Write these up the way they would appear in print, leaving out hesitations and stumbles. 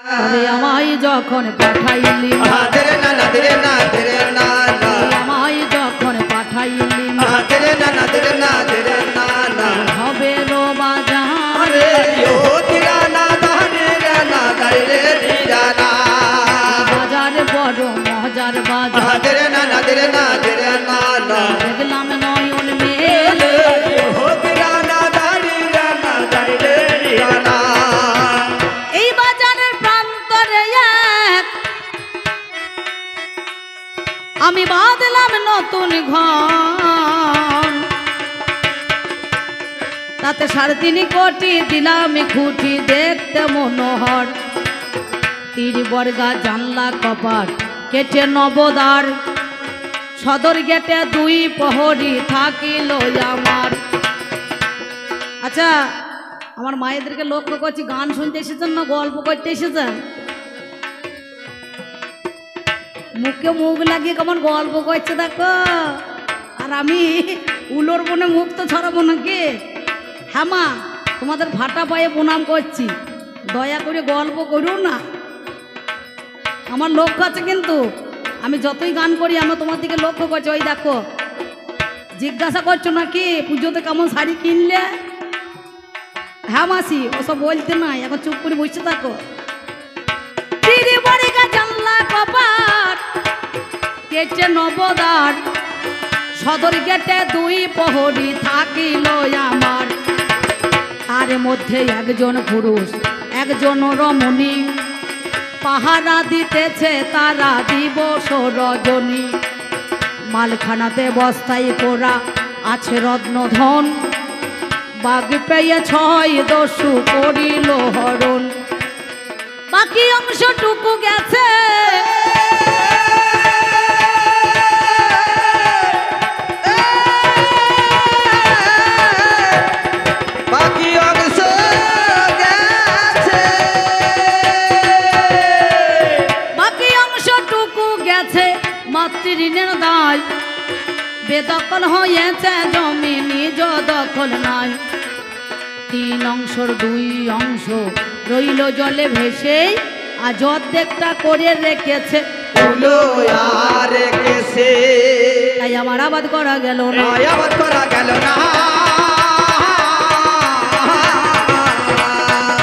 তবে আমায় যখন পাঠাইলি আমায় যখন পাঠাইলি হবে রো বাজারে বাজার বড় মজার বাজার দেখলাম নয়ন মেলে এই বাজারের প্রান্তরে এক আমি বাঁধলাম নতুন ঘর তাতে 3.5 কোটি দিলাম খুঁটি দেখতে মনোহর তীর বর্গা জানলা কপাট কেটে নবদার সদর গেটে 2 প্রহরী থাকিল আমার। আচ্ছা আমার মায়েদেরকে লক্ষ্য করছি গান শুনতে এসেছেন না গল্প করতে এসেছেন? মুখে মুখ লাগিয়ে কেমন গল্প করছে দেখো। আর আমি উলোর বনে মুখ তো ছড়াবো নাকি? হ্যাঁ মা তোমাদের ভাটা পায়ে প্রণাম করছি, দয়া করে গল্প করো না। আমার লক্ষ্য আছে কিন্তু আমি যতই গান করি আমি তোমার দিকে লক্ষ্য করছি। ওই দেখো জিজ্ঞাসা করছো নাকি পুজোতে কেমন শাড়ি কিনলে? হ্যাঁ মাসি ওসব বলতে নাই, এখন চুপ করে বসে থাকো। জানলা কপাট কেটে নবদার সদর গেটে 2 প্রহরী থাকিল আমার। তার মধ্যে একজন পুরুষ একজন রমণী পাহারা দিতেছে তারা দিবস রজনী। মালখানাতে বস্তায় পোড়া আছে রত্নধন বাগ পেয়ে 6 দস্যু করিল হরণ। বাকি অংশটুকু গেছে মাতৃঋণের দায় বেদখল হয়েছে জমি নিজ দখল নাই। 3 অংশের 2 অংশ রইল জলে ভেসে আজ অর্ধেকটা করে রেখেছে তাই আমার আবাদ করা গেল না।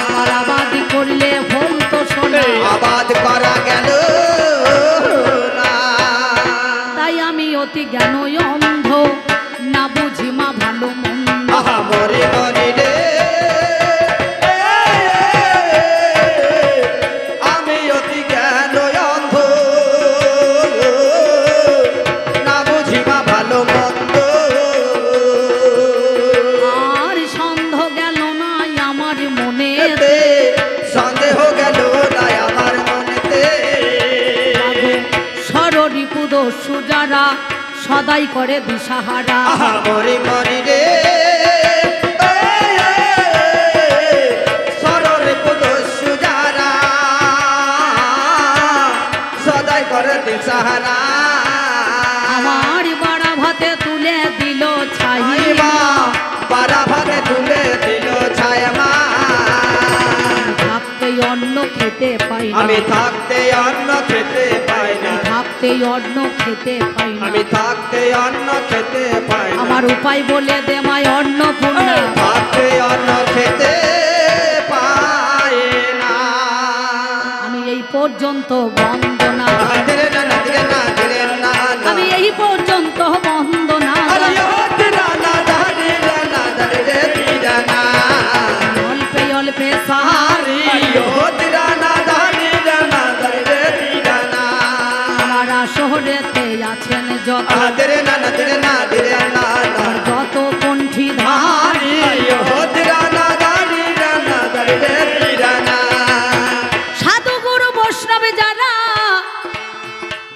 আমার আবাদি করলে ফল তো শোনা আবাদ করা গেল অতি জ্ঞান অন্ধ না বুঝি মা ভালো মন্দ। আমি অতি জ্ঞান অন্ধ না বুঝি মা ভালো মন্দ। আর সন্দেহ গেল না আমার মনেতে সন্দেহ গেল না আমার মনেতে সররিপু দস্যু যারা সদাই করে দিশাহারা। মরি মরি রে সররিপু দস্যু যারা সদাই করে দিশাহারা। আমার বাড়া ভাতে তুলে দিল ছাই বাড়া ভাতে তুলে দিল ছাই মা। থাকতে অন্ন খেতে পাই না আমি থাকতে অন্ন খেতে পাই না থাকতে অন্ন খেতে পাই না আমি থাকতে অন্ন খেতে পাই না। আমার উপায় বলে দে মাই অন্নপূর্ণা থাকতে অন্ন খেতে পাই না। আমি এই পর্যন্ত বন্দনা আমি এই পর্যন্ত বন্দনা অল্পে অল্পে সাহারি আমার শহরেতে আছেন যত যত কণ্ঠী ধারি সাধু গুরু বৈষ্ণবে যারা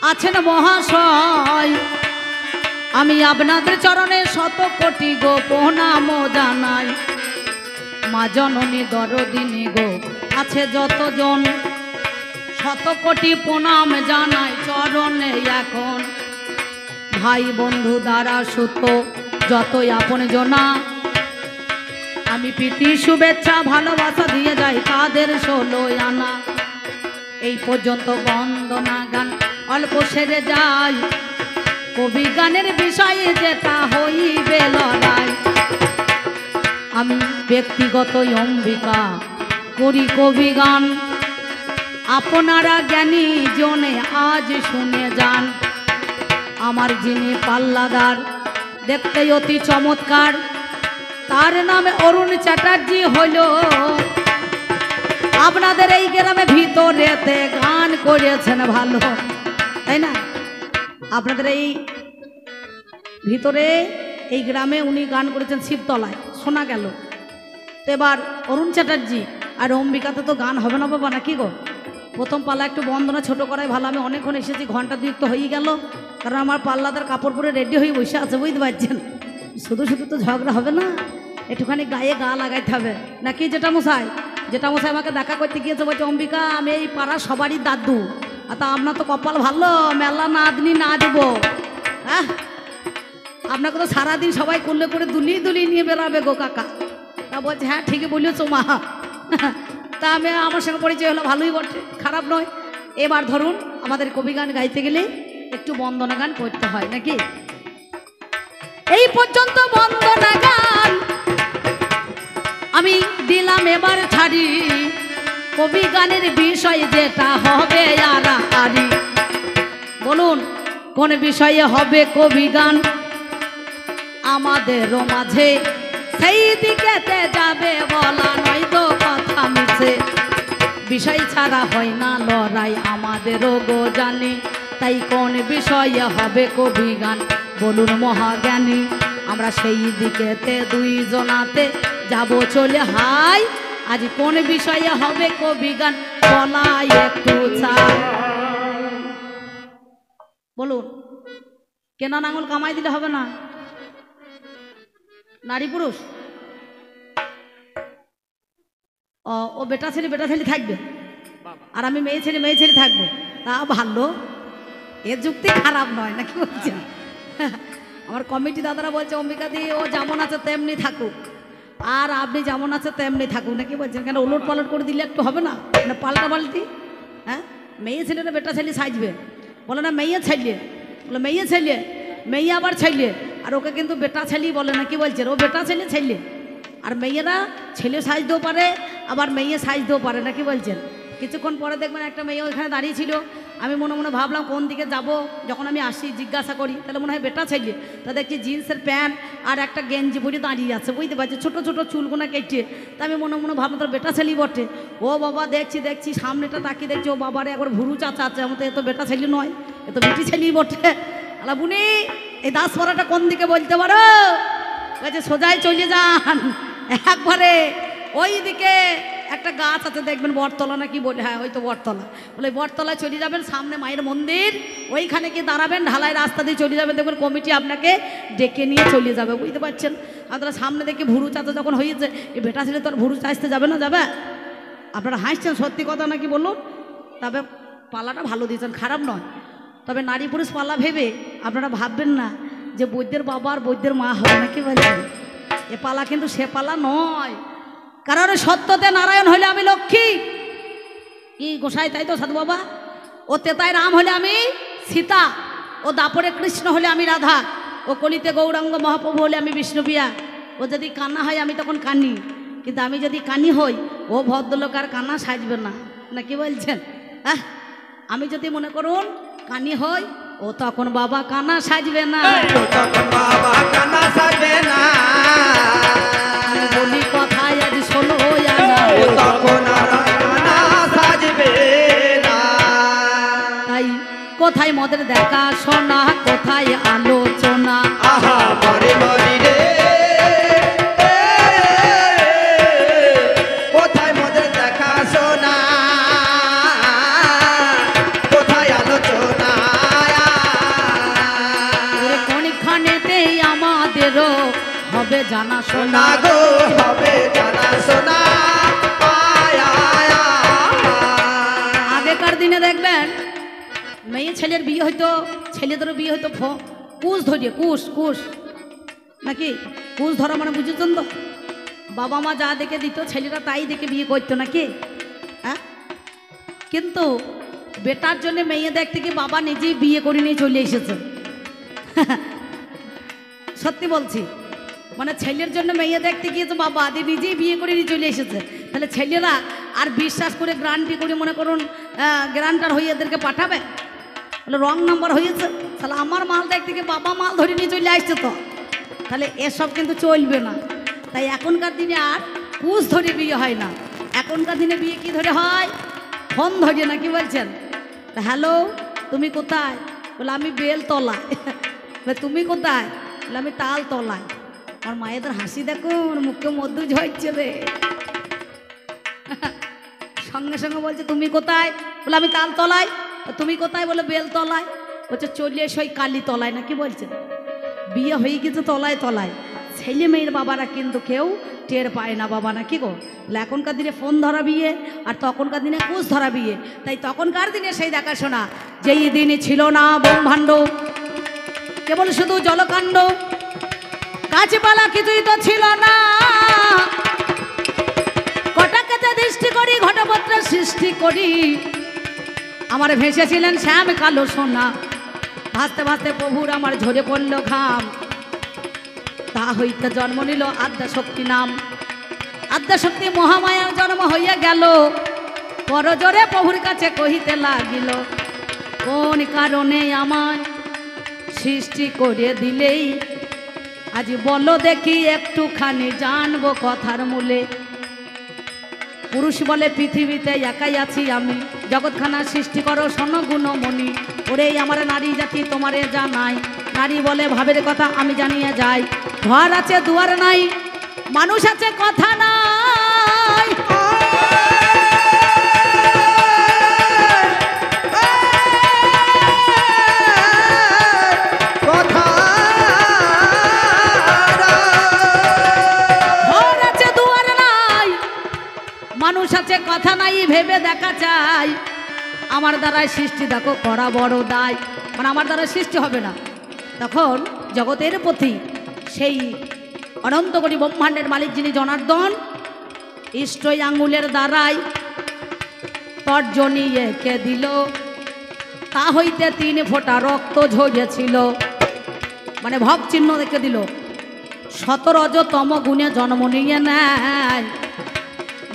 আছেন মহাশয় আমি আপনাদের চরণে 100 কোটি গো প্রণাম জানাই। মা জননী দরদিনী গো আছে যতজন 100 কোটি প্রণাম জানাই চরণে এখন। ভাই বন্ধু দ্বারা সুত যতই আপন জনা আমি প্রীতি শুভেচ্ছা ভালোবাসা দিয়ে যাই তাদের 16 আনা। এই পর্যন্ত বন্দনা গান অল্প সেরে যায়, কবি গানের বিষয়ে যেটা হইবে লড়াই। আমি ব্যক্তিগত অম্বিকা করি কবি গান, আপনারা জ্ঞানী জনে আজ শুনে যান। আমার যিনি পাল্লাদার দেখতে অতি চমৎকার, তার নামে অরুণ চ্যাটার্জি হইল। আপনাদের এই গ্রামে ভিতরেতে গান করেছেন ভালো, তাই না? আপনাদের এই ভিতরে এই গ্রামে উনি গান করেছেন শিবতলায়, শোনা গেল। তো এবার অরুণ চ্যাটার্জি আর অম্বিকাতে তো গান হবে না বাবা, নাকি গো? প্রথম পাল্লা একটু বন্দনা ছোট করাই ভালো। আমি অনেকক্ষণ এসেছি, ঘন্টা দুই তো হয়ে গেল, কারণ আমার পাল্লাদার কাপড় পরে রেডি হয়ে বসে আছে, বুঝতে পারছেন? শুধু শুধু তো ঝগড়া হবে না, একটুখানি গায়ে গা লাগাইতে হবে, নাকি যেটা মশাই? যেটা মশাই আমাকে দেখা করতে গিয়েছে, বলছে অম্বিকা আমি এই পাড়ার সবারই দাদু, আর তা আপনার তো কপাল ভালো, মেলা নাতনি না দেবো। হ্যাঁ, আপনাকে তো সারাদিন সবাই করলে করে দুলিয়ে দুলিয়ে নিয়ে বেরোবে গো কাকা। তা বলছে হ্যাঁ ঠিকই বলেছ মা। তা আমি আমার সঙ্গে পরিচয় হলো, ভালোই বটে, খারাপ নয়। এবার ধরুন আমাদের কবি গান গাইতে গেলে একটু বন্দনা গান করতে হয়, নাকি? এই পর্যন্ত বন্দনা গান আমি দিলাম, এবার ছাড়ি কবি গানের বিষয় যেটা হবে আড়াআড়ি। বলুন কোন বিষয়ে হবে কবি গান আমাদেরও মাঝে, সেই দিকেতে যাবে বলা নয় তো কথা মিছে। বিষয় ছাড়া হয় না লড়াই আমাদেরও গো জানি, তাই কোন বিষয়ে হবে কবি গান বলুন মহাজ্ঞানী। আমরা সেই দিকেতে দুইজনাতে যাব চলে হাই, আজ কোন বিষয়ে হবে কবি গান বলাই একটু চাই। বলুন, কেনা নাঙল কামাই দিলে হবে না? নারী পুরুষ ও বেটা ছেলে থাকবে, আর আমি মেয়ে ছেলে থাকবো, তা ভালো। এর যুক্তি খারাপ নয়, নাকি বলছেন? আমার কমিটি দাদারা বলছে অম্বিকা দি ও যেমন আছে তেমনি থাকুক, আর আপনি যেমন আছে তেমনি থাকুক, নাকি বলছেন? কেন ওলট পালট করে দিলে একটু হবে না? মানে পাল্টা পাল্টি। হ্যাঁ, মেয়ে ছেলেরা বেটা ছেলে সাজবে, বলে না মেয়ে ছেলে, বলে মেয়ে ছেলে, মেয়ে আবার ছেলে, আর ওকে কিন্তু বেটা ছেলেই বলে, নাকি বলছেন? ও বেটা ছেলে, আর মেয়েরা ছেলে সাজতেও পারে, আবার মেয়ে সাজতেও পারে, নাকি বলছেন? কিছুক্ষণ পরে দেখবেন একটা মেয়ে ওইখানে দাঁড়িয়ে ছিল, আমি মনে মনে ভাবলাম কোন দিকে যাব, যখন আমি আসি জিজ্ঞাসা করি তাহলে মনে হয় বেটা ছেলে, তা দেখছি জিন্সের প্যান্ট আর একটা গেঞ্জি পরে দাঁড়িয়ে আছে, বুঝতে পারছি, ছোটো ছোটো চুলগুনা কেটে। তা আমি মনে মনে ভাবলাম তোর বেটা ছেলেই বটে। ও বাবা, দেখছি সামনেটা তাকিয়ে দেখছি ও বাবারে একবার ভুরু চাচা আছে, আমার তো এ তো বেটা ছেলে নয়, এ তো বেটি ছেলেই বটে। আলা বুনি এই দাসপাড়াটা কোন দিকে বলতে পারো? বলছে সোজাই চলে যান, একবারে ওই দিকে একটা গাছ আছে দেখবেন, বটতলা নাকি বলে, হ্যাঁ ওই তো বটতলা, বলে বটতলায় চলে যাবেন, সামনে মায়ের মন্দির, ওইখানে গিয়ে দাঁড়াবেন, ঢালাই রাস্তা দিয়ে চলে যাবেন, দেখবেন কমিটি আপনাকে ডেকে নিয়ে চলে যাবে, বুঝতে পারছেন? আপনারা সামনে দেখে ভুরু চাচা যখন হয়েছে, এই বেটা ছেলে তো আর ভুরু চাইতে যাবে না, যাবে? আপনারা হাসছেন, সত্যি কথা নাকি বলুন? তবে পালাটা ভালো দিয়েছেন, খারাপ নয়। তবে নারী পুরুষ পালা ভেবে আপনারা ভাববেন না যে বৈদ্যের বাবা আর বৈদ্যের মা হবে, নাকি বলছেন? এ পালা কিন্তু সে পালা নয়, কারণ সত্যতে নারায়ণ হলে আমি লক্ষ্মী, কি গোসাই তাই তো সাধু বাবা? ও তেতায় রাম হলে আমি সীতা, ও দাপরে কৃষ্ণ হলে আমি রাধা, ও কলিতে গৌরাঙ্গ মহাপ্রভু হলে আমি বিষ্ণুপ্রিয়া। ও যদি কান্না হয় আমি তখন কানি, কিন্তু আমি যদি কানি হই ও ভদ্রলোক আর কান্না সাজবে না, নাকি বলছেন? হ্যাঁ, আমি যদি মনে করুন কানি হই ও তখন বাবা কানা সাজবে না, বাবা কানা সাজবে না। আমি বলি কথায় আজ শোনো তখন আর কানা সাজবে না। তাই কোথায় মদের দেখা শোনা, কোথায় আলোচনা, আহা মরে মরি রে, কোথায় মদের দেখা শোনা, কোথায় আলোচনা, কোনখানেতেই আমাদেরও হবে জানা শোনা গো, হবে জানা শোনা। আগেকার দিনে দেখবেন মেয়ে ছেলের বিয়ে হইতো, ছেলেদেরও বিয়ে হইতো কুশ ধরিয়ে, কুশ নাকি? কুশ ধরা মানে বুঝেছেন তো? বাবা মা যা দেখে দিত ছেলেরা তাই দেখে বিয়ে করতো, নাকি? হ্যাঁ, কিন্তু বেটার জন্য মেয়ে দেখতে কি বাবা নিজেই বিয়ে করে নিয়ে চলে এসেছে। সত্যি বলছি, মানে ছেলের জন্য মেয়ে দেখতে গিয়েছে বাবা আদি নিজেই বিয়ে করে নিয়ে চলে এসেছে। তাহলে ছেলেরা আর বিশ্বাস করে গ্রান্টি করে মনে করুন গ্রান্টার হয়ে এদেরকে পাঠাবে? বলে রং নাম্বার হয়েছে, তাহলে আমার মাল দেখতে গিয়ে বাবা মাল ধরে নিয়ে চলে আসছে তো, তাহলে এসব কিন্তু চলবে না। তাই এখনকার দিনে আর কুশ ধরে বিয়ে হয় না, এখনকার দিনে বিয়ে কি ধরে হয়? ফোন ধরে না, কি বলছেন? হ্যালো, তুমি কোথায়? বলে আমি বেলতলায়। তুমি কোথায়? বলে আমি তালতলায়। আমার মায়েদের হাসি দেখো, মুখে মধ্যে ঝরছে রে। সঙ্গে সঙ্গে বলছে তুমি কোথায়? বলে আমি তালতলায়। তুমি কোথায়? বলে বেলতলায়। বলছে চলে এসো ওই কালীতলায়, না কি বলছেন? বিয়ে হয়ে গেছে তলায় তলায়। ছেলে মেয়ের বাবারা কিন্তু কেউ টের পায় না বাবা, না কি গো? এখনকার দিনে ফোন ধরা বিয়ে আর তখনকার দিনে কুশ ধরা বিয়ে। তাই তখনকার দিনে সেই দেখাশোনা, যেই দিনে ছিল না ব্রহ্মাণ্ড, কেবল শুধু জলকাণ্ড, গাছপালা কিছুই তো ছিল না, কটাকেতে দৃষ্টি করি ঘটপত্র সৃষ্টি করি, আমার ভেসেছিলেন শ্যাম কালো সোনা, ভাসতে ভাসতে প্রভুর আমার ঝরে পড়ল ঘাম, তা হইতে জন্ম নিল আদ্যাশক্তি নাম, আদ্যাশক্তি মহামায়ার জন্ম হইয়া গেল, করজোরে প্রভুর কাছে কহিতে লাগিল, কোন কারণে আমায় সৃষ্টি করে দিলেই, আজ বলো দেখি একটুখানি জানবো কথার মূলে। পুরুষ বলে পৃথিবীতে একাই আছি আমি, জগৎখানা সৃষ্টি করো শোনো গুণমণি, ওরে আমার নারী জাতি তোমারে জানাই, নারী বলে ভাবের কথা আমি জানিয়ে যাই, ঘর আছে দুয়ার নাই, মানুষ আছে কথা নাই, মানুষ আছে কথা নাই, ভেবে দেখা চাই, আমার দ্বারাই সৃষ্টি দেখো করা বড় দায়, মানে আমার দ্বারা সৃষ্টি হবে না। তখন জগতের প্রতি সেই অনন্ত কোটি ব্রহ্মাণ্ডের মালিক যিনি জনার্দন, ইষ্টই আঙ্গুলের দ্বারাই তর্জনী এঁকে দিল, তা হইতে 3 ফোঁটা রক্ত ঝরেছিল, মানে ভব চিহ্ন দেখে দিল, 17তম গুণে জন্ম নিয়ে নেয়,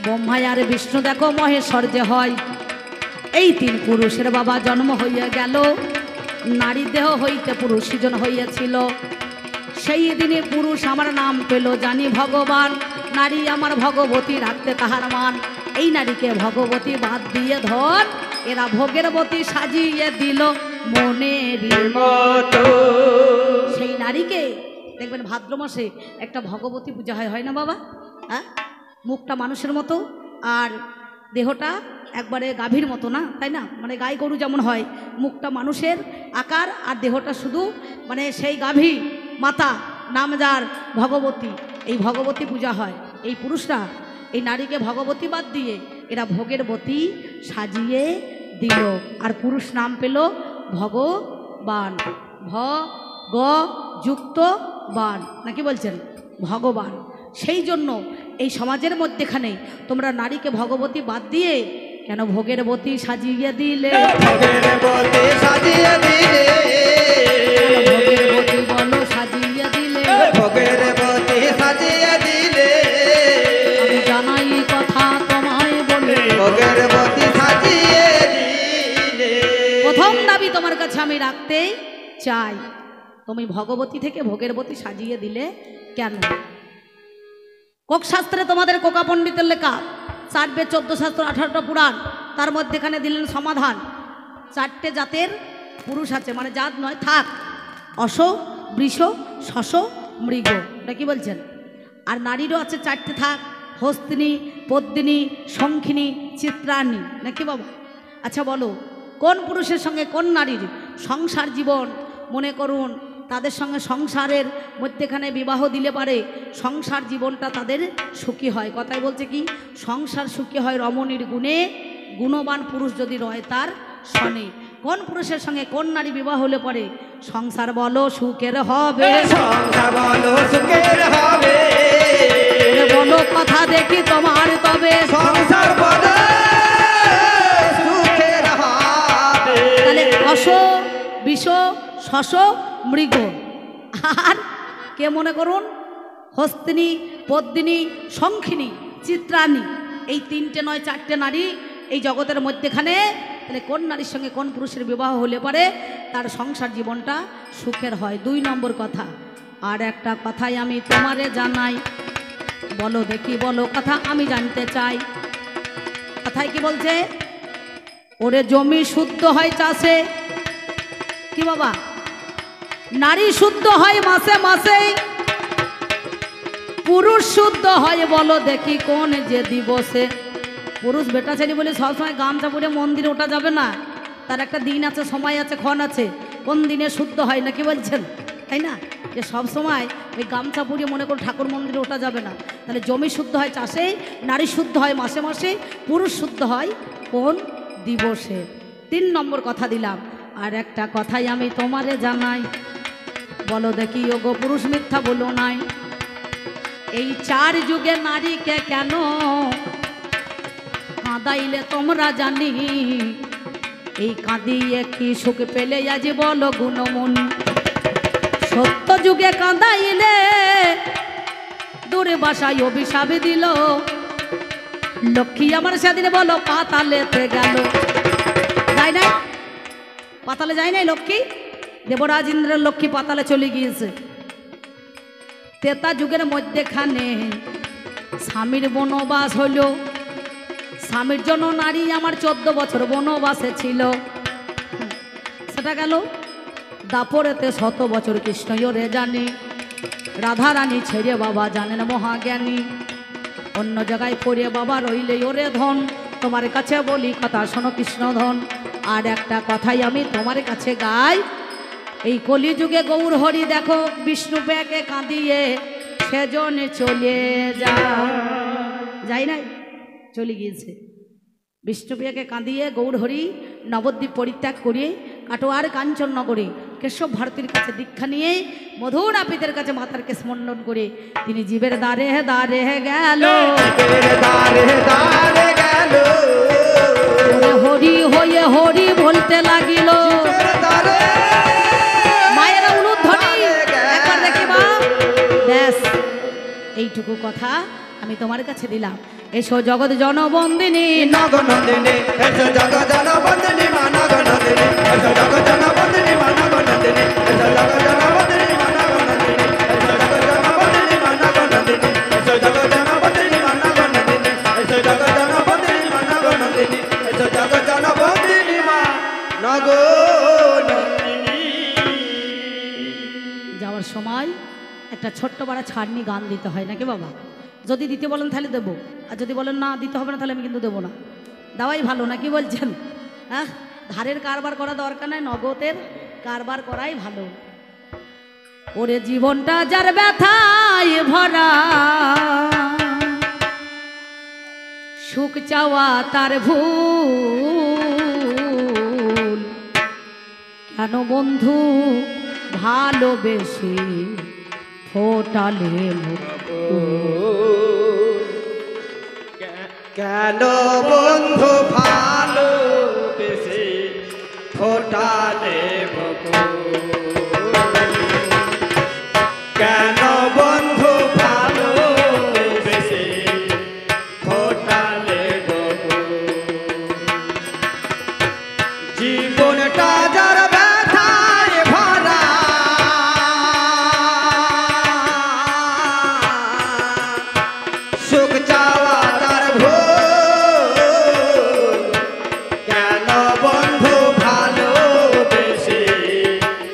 ব্রহ্মা আর বিষ্ণু দেখো মহেশ্বর যে হয়, এই 3 পুরুষের বাবা জন্ম হইয়া গেল, নারী দেহ হইতে পুরুষ সৃজন হইয়াছিল, সেই দিনে পুরুষ আমার নাম পেল জানি ভগবান, নারী আমার ভগবতী রাখতে তাহার মান, এই নারীকে ভগবতী বাদ দিয়ে ধর, এরা ভোগের বতী সাজিয়ে দিল মনের মতো। সেই নারীকে দেখবেন ভাদ্র মাসে একটা ভগবতী পূজা হয় না বাবা? হ্যাঁ, মুখটা মানুষের মতো আর দেহটা একবারে গাভীর মতো, না তাই না? মানে গাই গরু যেমন হয়, মুখটা মানুষের আকার আর দেহটা শুধু মানে সেই গাভী মাতা, নাম যার ভগবতী, এই ভগবতী পূজা হয়। এই পুরুষরা এই নারীকে ভগবতী বাদ দিয়ে এরা ভোগের বতী সাজিয়ে দিল, আর পুরুষ নাম পেল ভগবান, ভ গ যুক্ত বান, নাকি বলছেন? ভগবান। সেই জন্য এই সমাজের মধ্যেখানে তোমরা নারীকে ভগবতী বাদ দিয়ে কেন ভোগের বতী সাজিয়ে দিলে, ভোগের বতী সাজিয়ে দিলে, ভোগের বতী বলো সাজিয়ে দিলে, ভোগের বতী সাজিয়ে দিলে, আমি জানাই কথা তোমায় বলে, ভোগের বতী সাজিয়ে দিলে। প্রথম দাবি তোমার কাছে আমি রাখতে চাই, তুমি ভগবতী থেকে ভোগের বতী সাজিয়ে দিলে কেন? কোক শাস্ত্রে তোমাদের কোকা পণ্ডিতের লেখা 4 বেদ 14 শাস্ত্র 18টা পুরাণ, তার মধ্যেখানে দিলেন সমাধান। 4টে জাতের পুরুষ আছে, মানে জাত নয়, থাক, অশ, বৃষ, শশ, মৃগ, এটা কি বলছেন? আর নারীরও আছে 4টে থাক, হস্তিনী, পদ্মিনী, শঙ্খিনী, চিত্রাণী, নাকি বাবা? আচ্ছা বলো, কোন পুরুষের সঙ্গে কোন নারীর সংসার জীবন, মনে করুন তাদের সঙ্গে সংসারের মধ্যেখানে বিবাহ দিলে পারে সংসার জীবনটা তাদের সুখী হয়? কথায় বলছে কি, সংসার সুখী হয় রমণীর গুণে, গুণবান পুরুষ যদি রয় তার শনে। কোন পুরুষের সঙ্গে কোন নারী বিবাহ হলে পরে সংসার বলো সুখের হবে, সংসার বলো সুখের হবে, বলো কথা দেখি তোমার তবে সংসার বলো সুখের শশ মৃগ। আর কে মনে করুন হস্তিনী, পদ্মিনী, শঙ্খিনী, চিত্রাণী, এই 3টে নয় 4টে নারী এই জগতের মধ্যেখানে। তাহলে কোন নারীর সঙ্গে কোন পুরুষের বিবাহ হলে পারে তার সংসার জীবনটা সুখের হয়। 2 নম্বর কথা। আর একটা কথাই আমি তোমারে জানাই, বলো দেখি বলো কথা আমি জানতে চাই। কথায় কি বলছে? ওরে জমি শুদ্ধ হয় চাষে, কি বাবা, নারী শুদ্ধ হয় মাসে মাসে, পুরুষ শুদ্ধ হয় বলো দেখি কোন যে দিবসে। পুরুষ বেটা ছেলে বলে সবসময় গামছা পরে মন্দিরে ওঠা যাবে না, তার একটা দিন আছে, সময় আছে, ক্ষণ আছে, কোন দিনে শুদ্ধ হয় না, কি বলছেন তাই না? যে সব সময় ওই গামছা পরিয়ে মনে করো ঠাকুর মন্দিরে ওঠা যাবে না। তাহলে জমি শুদ্ধ হয় চাষে, নারী শুদ্ধ হয় মাসে মাসে, পুরুষ শুদ্ধ হয় কোন দিবসে। 3 নম্বর কথা দিলাম। আর একটা কথাই আমি তোমারে জানাই, বলো দেখি ওগো পুরুষ মিথ্যা বলো নাই। এই 4 যুগে নারীকে কেন কাঁদাইলে তোমরা জানি, এই কাঁদিয়ে কি সুখ পেলে আজ বলো গুণমণি। সত্য যুগে কাঁদাইলে দূরে বাসায় অভিশাপ দিল, লক্ষ্মী আমার সেদিন বলো পাতালেতে গেল। যায় নাই? পাতালে যায় নাই লক্ষ্মী? দেবরাজ ইন্দ্রের লক্ষ্মী পাতালে চলে গিয়েছে। ত্রেতা যুগের মধ্যেখানে স্বামীর বনবাস হলো, স্বামীর জন্য নারী আমার 14 বছর বনবাসে ছিল। সেটা গেল। দাপরেতে 100 বছর কৃষ্ণ ওরে জানি, রাধা রানী ছেড়ে বাবা জানেন মহাজ্ঞানী। অন্য জায়গায় পড়ে বাবা রইলে ওরে ধন, তোমার কাছে বলি কথা শোনো কৃষ্ণধন। আর একটা কথাই আমি তোমার কাছে গাই, এই কলিযুগে গৌর হরি দেখো বিষ্ণু পেয়াকে কাঁদিয়ে সেজনে চলে যাই নাই, চলে গিয়েছে। বিষ্ণুপ্রিয়াকে কাঁদিয়ে গৌর হরি নবদ্বীপ পরিত্যাগ করে কাটোয়ার কাঞ্চননগরে কেশব ভারতীর কাছে দীক্ষা নিয়ে মধুর নাপিতের কাছে মাতারকে স্মরণ করে তিনি জীবের দ্বারে দ্বারে গেল, হরি হয়ে হরি বলতে লাগিল। মায়েরা উলুধ্বনি একবার দেখি মা, ব্যাস এইটুকু কথা আমি তোমার কাছে দিলাম। এসো জগৎ জনবন্দিনী নগনন্দিনী, এসো জগৎ জনবন্দিনী মা নগনন্দিনী, এসো জগৎ জনবন্দিনী মা নগনন্দিনী, এসো জগৎ জনবন্দিনী মা নগনন্দিনী, এসো জগৎ জনবন্দিনী মা নগনন্দিনী, এসো জগৎ জনবন্দিনী মা নগনন্দিনী, এসো জগৎ জনবন্দিনী মা নগনন্দিনী, এসো জগৎ জনবন্দিনী মা নগনন্দিনী। যাওয়ার সময় একটা ছোট্ট বড় ছাড়নি গান দিতে হয় নাকি বাবা? যদি দিতে বলেন তাহলে দেবো, আর যদি বলেন না দিতে হবে না তাহলে আমি কিন্তু দেবো না। দেওয়াই ভালো না কি বলছেন? হ্যাঁ, ধারের কারবার করা দরকার নাই, নগদের কারবার করাই ভালো। ওরে জীবনটা যার ব্যথায় ভরা, সুখ চাওয়া তার ভুল, কেন বন্ধু ভালোবেসে ফোটালে মুখ? কেন বন্ধু ভালোবেসে ফোটালে কেন বন্ধু ভালোবেসে ফোটালে জীবনটা যার ব্যথায় ভরা, সুখ চাওয়া তার ভুল, কেন বন্ধু ভালোবেসে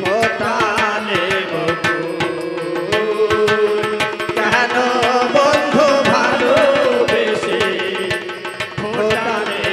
ফোটালে কেন বন্ধু ভালোবেসে ফোটালে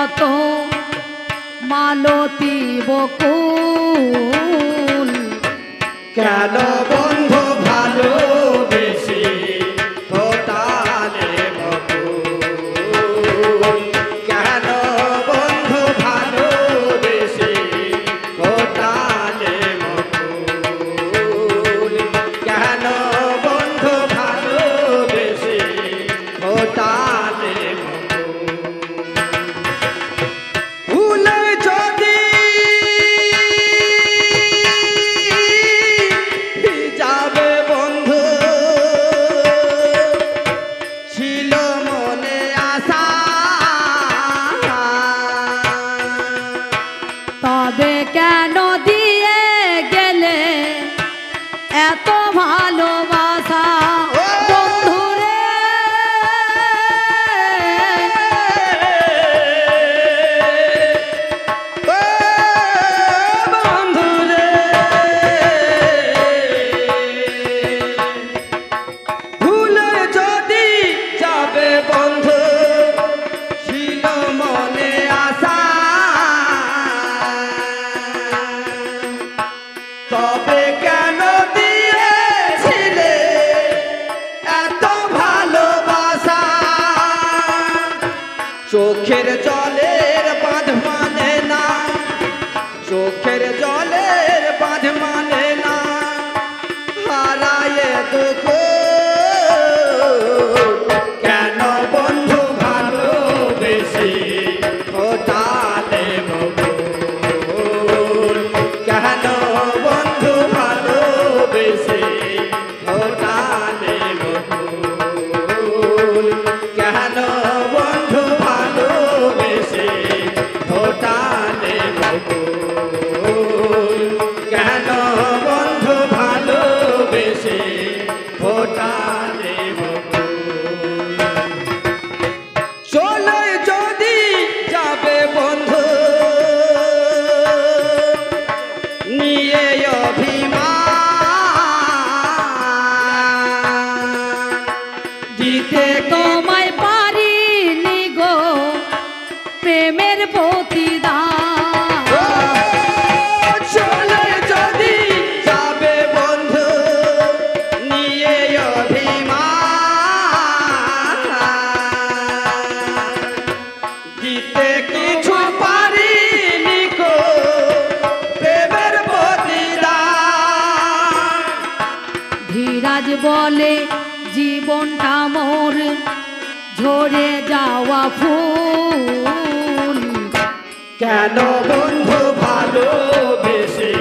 কত মালতী বকুল, কেন বন্ধু ভালোবেসে ফোটালে বকুল, কেন বন্ধু ভালোবেসে ফোটালে বকুল, কেন বন্ধু ভালোবেসে ফোটালে ভুলে যদি যাবে বন্ধু ছিল মনে আশা, তবে কেন দিয়ে গেলে এত ভালোবাসা বন্ধুরে? বন্ধুরে ভুলে যদি যাবে বন্ধু ছিল মনে আশা, তবে কেন দিয়েছিলে এত ভালোবাসা? চোখের জলের বাঁধ মানে না, চোখের জলের বাঁধ মানে না, হারায়ে দুঃখ কেন বন্ধু ভালোবেসে ফোটালে বকুল, কেন বন্ধু ভালোবেসে ফোটালে বকুল, কেন বন্ধু ভালোবেসে ফোটালে বকুল, কেন বন্ধু ভালোবেসে ফোটালে বকুল। চলে যদি যাবে বন্ধু নিয়ে অভিমান, দিতে তোমায় পারিনি গো প্রেমের প্রতিদান, চলে যদি যাবে বন্ধু নিয়ে অভিমান, দিতে কিছু পারিনি গো প্রেমের প্রতিদান। ধীরাজ বলে জীবনটা মোর ঝরে যাওয়া ফুল, কেন বন্ধু ভালোবেসে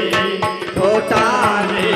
ফোটালে